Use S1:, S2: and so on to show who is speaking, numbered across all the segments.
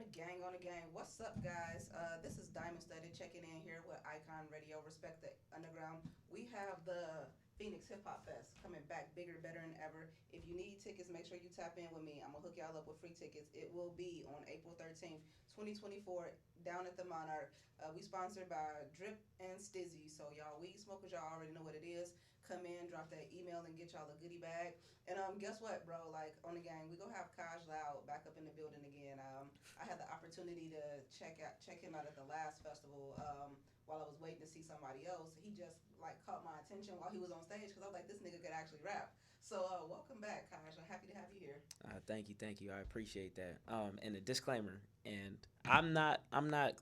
S1: On the gang. What's up, guys? This is Diamond Study checking in here with Icon Radio. Respect the underground. We have the Phoenix Hip Hop Fest coming back bigger, better than ever. If you need tickets, make sure you tap in with me. I'm gonna hook y'all up with free tickets. It will be on April 13th, 2024, down at the Monarch. We sponsored by Drip and Stizzy. So y'all weed smokers, y'all already know what it is. Come in, drop that email, and get y'all a goodie bag. And guess what, bro? Like on the gang, we gonna have Kaj Loud back up in the building again. I had the opportunity to check him out at the last festival. While I was waiting to see somebody else, he just like caught my attention while he was on stage because I was like, this nigga could actually rap. So welcome back, Kaj. I'm happy to have you here.
S2: Thank you. I appreciate that. And a disclaimer, and I'm not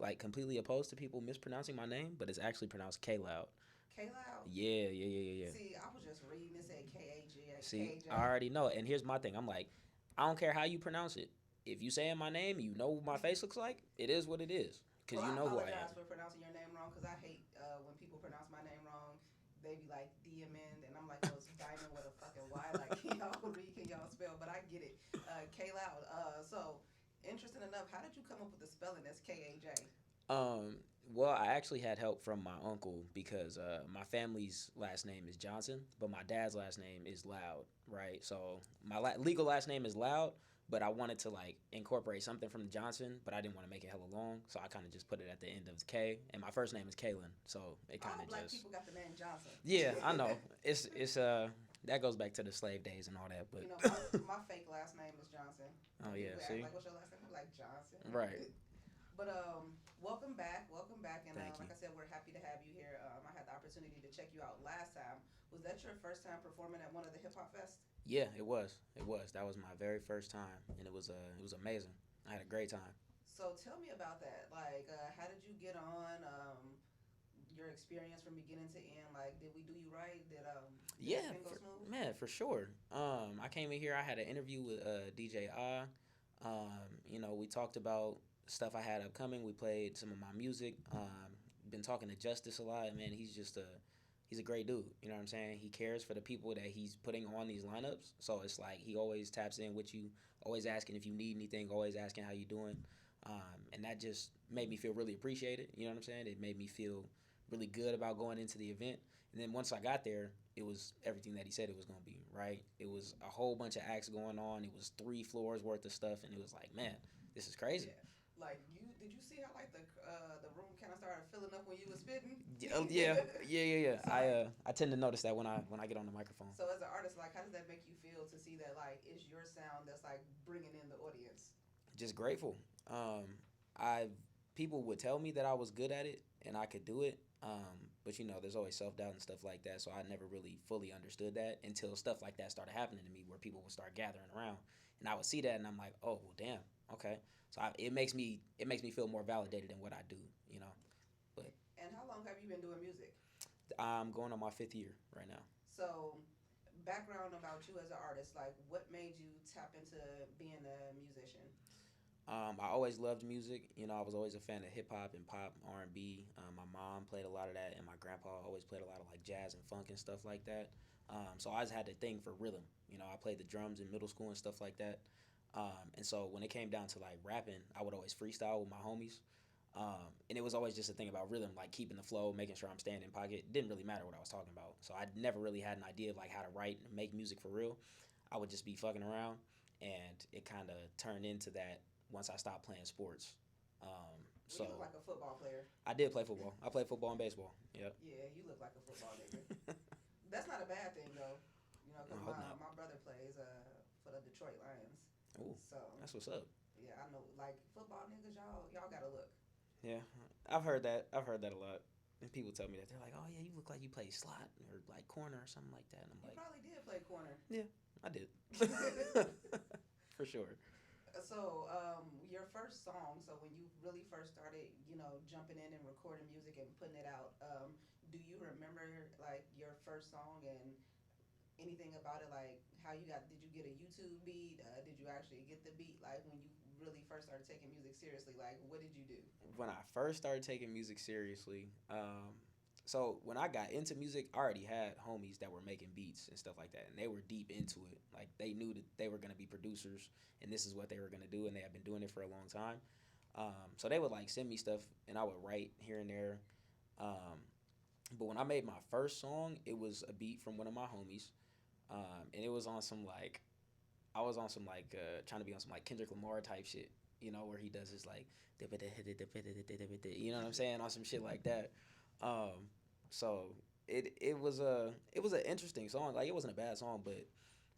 S2: like completely opposed to people mispronouncing my name, but it's actually pronounced K Loud.
S1: K Loud.
S2: Yeah.
S1: See, I was just reading it said
S2: See,
S1: KJ.
S2: I already know. And here's my thing. I'm like, I don't care how you pronounce it. If you saying my name, you know what my face looks like. It is what it is, because
S1: Well,
S2: you
S1: I
S2: know who I
S1: apologize
S2: am.
S1: for pronouncing your name wrong because I hate when people pronounce my name wrong. They be like Dymond, and I'm like, no, it's Diamond with a fucking Y. Like, can y'all read? Can y'all spell? But I get it. K Loud. So, interesting enough, how did you come up with the spelling as KAJ?
S2: Um, well, I actually had help from my uncle because my family's last name is Johnson, but my dad's last name is Loud, right? So my legal last name is Loud, but I wanted to like incorporate something from the Johnson, but I didn't want to make it hella long, so I kind of just put it at the end of the K. And my first name is Kalen, so it kind
S1: All
S2: of
S1: black
S2: just
S1: people got the name Johnson.
S2: yeah, I know it's that goes back to the slave days and all that, but
S1: You know, my fake last name is Johnson.
S2: oh
S1: People
S2: yeah,
S1: act
S2: see,
S1: like, what's your last name? I'm like Johnson.
S2: right,
S1: But welcome back, and
S2: thank you.
S1: like I said, we're happy to have you here. I had the opportunity to check you out last time. Was that your first time performing at one of the hip hop fests?
S2: Yeah, it was. It was. That was my very first time, and it was amazing. I had a great time.
S1: So tell me about that. Like, how did you get on? Your experience from beginning to end. Like, did we do you right? Did
S2: Yeah,
S1: everything go smooth?
S2: man, for sure. I came in here. I had an interview with DJ Ah. We talked about stuff I had upcoming. We played some of my music. Been talking to Justice a lot. Man, he's a great dude. You know what I'm saying? He cares for the people that he's putting on these lineups. So it's like he always taps in with you, always asking if you need anything, always asking how you doing. And that just made me feel really appreciated. You know what I'm saying? It made me feel really good about going into the event. And then once I got there, it was everything that he said it was gonna be. Right? It was a whole bunch of acts going on. It was 3 floors worth of stuff, and it was like, man, this is crazy.
S1: Yeah. Like did you see how like the room kind of started filling up when you were spitting?
S2: Yeah.
S1: So
S2: I tend to notice that when I get on the microphone.
S1: so as an artist, like how does that make you feel to see that like it's your sound that's like bringing in the audience?
S2: Just grateful. I People would tell me that I was good at it and I could do it. But there's always self doubt and stuff like that. So I never really fully understood that until stuff like that started happening to me, where people would start gathering around, and I would see that, and I'm like, oh, well, damn, okay. So it makes me feel more validated in what I do. But
S1: And how long have you been doing music?
S2: I'm going on my 5th year right now.
S1: So, background about you as an artist, like what made you tap into being a musician?
S2: I always loved music. I was always a fan of hip hop and pop, R&B. My mom played a lot of that, and my grandpa always played a lot of like jazz and funk and stuff like that. So I always had the thing for rhythm. I played the drums in middle school and stuff like that. And so when it came down to like rapping, I would always freestyle with my homies. And it was always just a thing about rhythm, like keeping the flow, making sure I'm staying in pocket. It didn't really matter what I was talking about. So I never really had an idea of like how to write and make music for real. I would just be fucking around, and it kind of turned into that once I stopped playing sports.
S1: Well,
S2: So
S1: you look like a football player.
S2: I did play football. I played football and baseball. Yep.
S1: Yeah, you look like a football nigga. That's not a bad thing though. You know,
S2: I
S1: because
S2: hope not.
S1: my brother plays for the Detroit Lions.
S2: Ooh,
S1: So
S2: that's what's up.
S1: yeah, I know. Like football niggas, y'all gotta look.
S2: Yeah, I've heard that. I've heard that a lot. And people tell me that they're like, "Oh yeah, you look like you play slot or like corner or something like that." And I'm
S1: You
S2: like,
S1: probably did play corner.
S2: "Yeah, I did, for sure."
S1: Your first song. So when you really first started, jumping in and recording music and putting it out, do you remember like your first song and anything about it? Like how you got? Did you get a YouTube beat? Did you actually get the beat? Like when you really first started taking music seriously, like what did you do?
S2: When I first started taking music seriously, so when I got into music, I already had homies that were making beats and stuff like that, and they were deep into it. Like they knew that they were gonna be producers, and this is what they were gonna do, and they had been doing it for a long time. So they would like send me stuff, and I would write here and there. Um, but when I made my first song, it was a beat from one of my homies, and it was on some like I was on some like trying to be on some like Kendrick Lamar type shit, where he does his like, you know what I'm saying, on some shit like that. Um, so it was an interesting song. Like it wasn't a bad song, but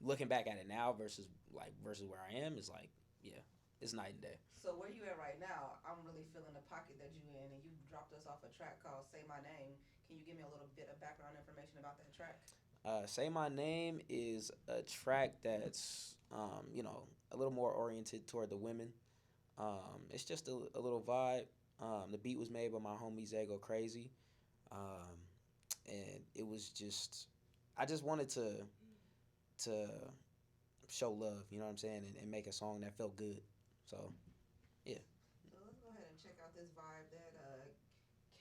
S2: looking back at it now versus where I am is like yeah, it's night and day.
S1: So where you at right now? I'm really feeling the pocket that you in, and you dropped us off a track called "Say My Name." Can you give me a little bit of background information about that track?
S2: Say My Name is a track that's a little more oriented toward the women. It's just a little vibe. The beat was made by my homie Zago Crazy, um, and it was just I just wanted to show love. You know what I'm saying, and make a song that felt good. So yeah.
S1: Well, let's go ahead and check out this vibe that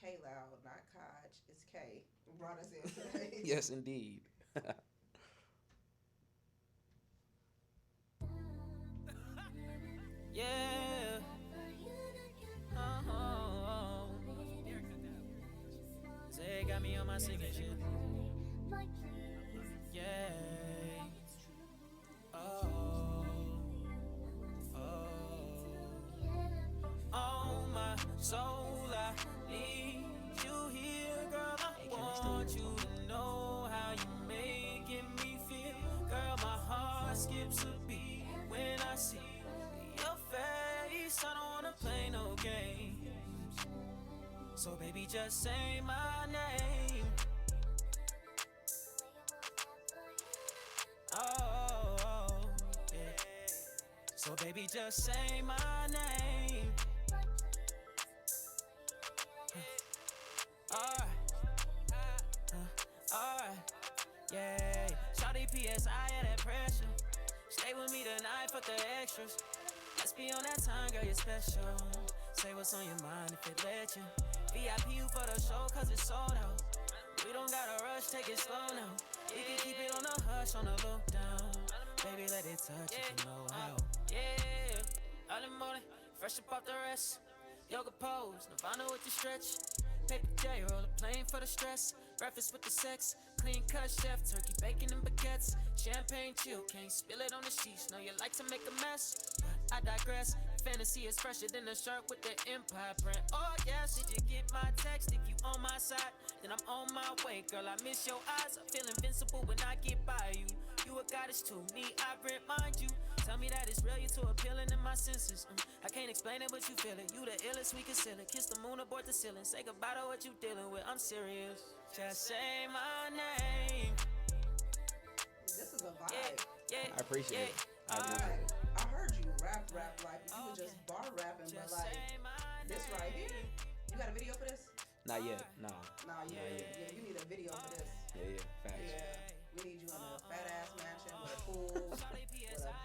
S1: K Loud, not Kaj, it's K, brought us in today.
S2: Yes, indeed.
S3: Yeah. Oh. Zay got me on my singing shit. Yeah. Oh. Oh. Oh my soul, I need you here, girl. I want you to know how you making me feel. Girl, my heart skips a beat when I see your face. I don't wanna play no games. So baby, just say my name. Oh, yeah. So baby, just say my name. Alright, alright, yeah. Shawty PSI, yeah, that pressure. Stay with me tonight, fuck the extras. Let's be on that time, girl, you're special. Say what's on your mind if it let you. VIP you for the show, cause it's sold out. We don't gotta rush, take it slow now. We can keep it on the hush, on the low down. Baby, let it touch if you know how. Yeah, early morning, fresh up off the rest. Yoga pose, Nirvana with the stretch. Paper J, roll a plane for the stress. Breakfast with the sex, clean cut chef, turkey bacon and baguettes. Champagne chill, can't spill it on the sheets. Know you like to make a mess, but I digress. Fantasy is fresher than a shirt with the empire print. Oh yes, did you get my text? If you on my side, then I'm on my way. Girl, I miss your eyes, I feel invincible when I get by you. You a goddess to me, I remind you. Tell me that it's real, you're too appealing in my senses. I can't explain it, but you feel it. You the illest, we conceal it. Kiss the moon aboard the ceiling. Say goodbye to what you dealing with. I'm serious. Just say my name.
S1: This is a vibe.
S3: Yeah,
S2: I appreciate it. I do.
S1: Like, I heard you rap like you were just bar rapping, but like this right here, you got a video for this?
S2: Not yet. No.
S1: Nah, yeah, yeah, you need a video for this.
S2: Yeah. Facts.
S1: Yeah, we need you in a fat ass mansion with a pool, with a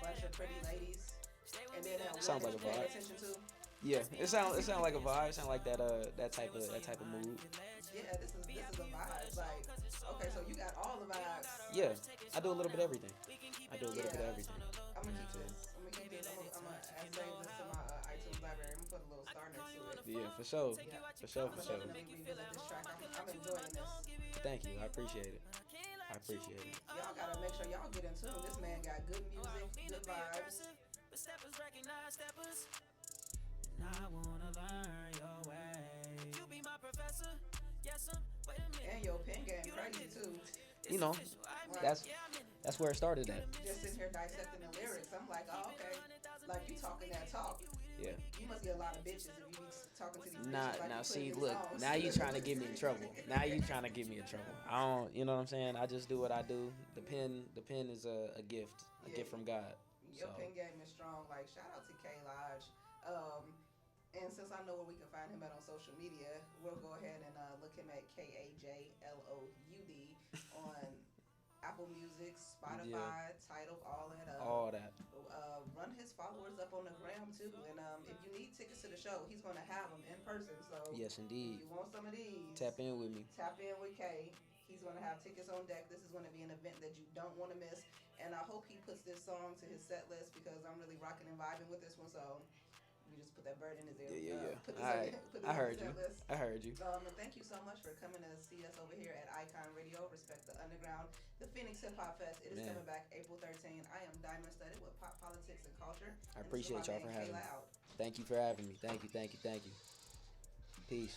S1: bunch of pretty ladies, and then that
S2: Sounds
S1: one
S2: like a
S1: that you pay
S2: vibe.
S1: attention to.
S2: Yeah. It sound like a vibe. It sound like that type of mood.
S1: Yeah, this is a vibe. Like, okay, so you got all the vibes.
S2: Yeah. I do a little bit of everything. I do a little bit of everything.
S1: I'm gonna keep this. I'm gonna keep this. I'm gonna save this to my iTunes library. I'm gonna put a little star next to it.
S2: Yeah, for sure.
S1: Yeah.
S2: For sure.
S1: I'm gonna definitely revisit this track. I'm enjoying this.
S2: Thank you. I appreciate it. I appreciate it.
S1: Y'all gotta make sure y'all get in tune. This man got good music, good vibes.
S3: But steppers recognize steppers. And I wanna learn your way. You be my professor. Yes, wait a minute.
S1: And your pen game crazy too.
S2: You know, that's where it started at.
S1: Just sitting here dissecting the lyrics. I'm like, oh, okay. Like you talking that talk.
S2: Yeah.
S1: You must get a lot of bitches if you be talking to these bitches.
S2: Nah,
S1: like
S2: now
S1: you put
S2: see,
S1: in
S2: look,
S1: songs.
S2: now you trying to get me in trouble. Now you trying to get me in trouble. I don't, you know what I'm saying? I just do what I do. The pen is a gift, a gift from God.
S1: Your
S2: So.
S1: pen game is strong. Like shout out to K Lodge. And since I know where we can find him at on social media, we'll go ahead and look him at KAJLOUD on Apple Music, Spotify, Tidal, all that.
S2: All that.
S1: Run his followers up on the gram too, and if you need tickets to the show, he's gonna have them in person. So
S2: Yes, indeed.
S1: if you want some of these,
S2: Tap in with me.
S1: tap in with K. He's gonna have tickets on deck. This is gonna be an event that you don't want to miss, and I hope he puts this song to his set list because I'm really rocking and vibing with this one. So just put that bird in his ear.
S2: Yeah.
S1: Put this
S2: All
S1: on,
S2: right.
S1: put this
S2: I
S1: on
S2: heard
S1: his
S2: you.
S1: set list.
S2: I heard you.
S1: And thank you so much for coming to see us over here at Icon Radio. Respect the Underground, the Phoenix Hip Hop Fest. It is
S2: Man.
S1: coming back April 13th. I am Dymond Studded with Pop Politics and Culture.
S2: I
S1: And this is
S2: appreciate
S1: my
S2: y'all
S1: man,
S2: for having me.
S1: Kayla out.
S2: Thank you for having me. Thank you. Peace.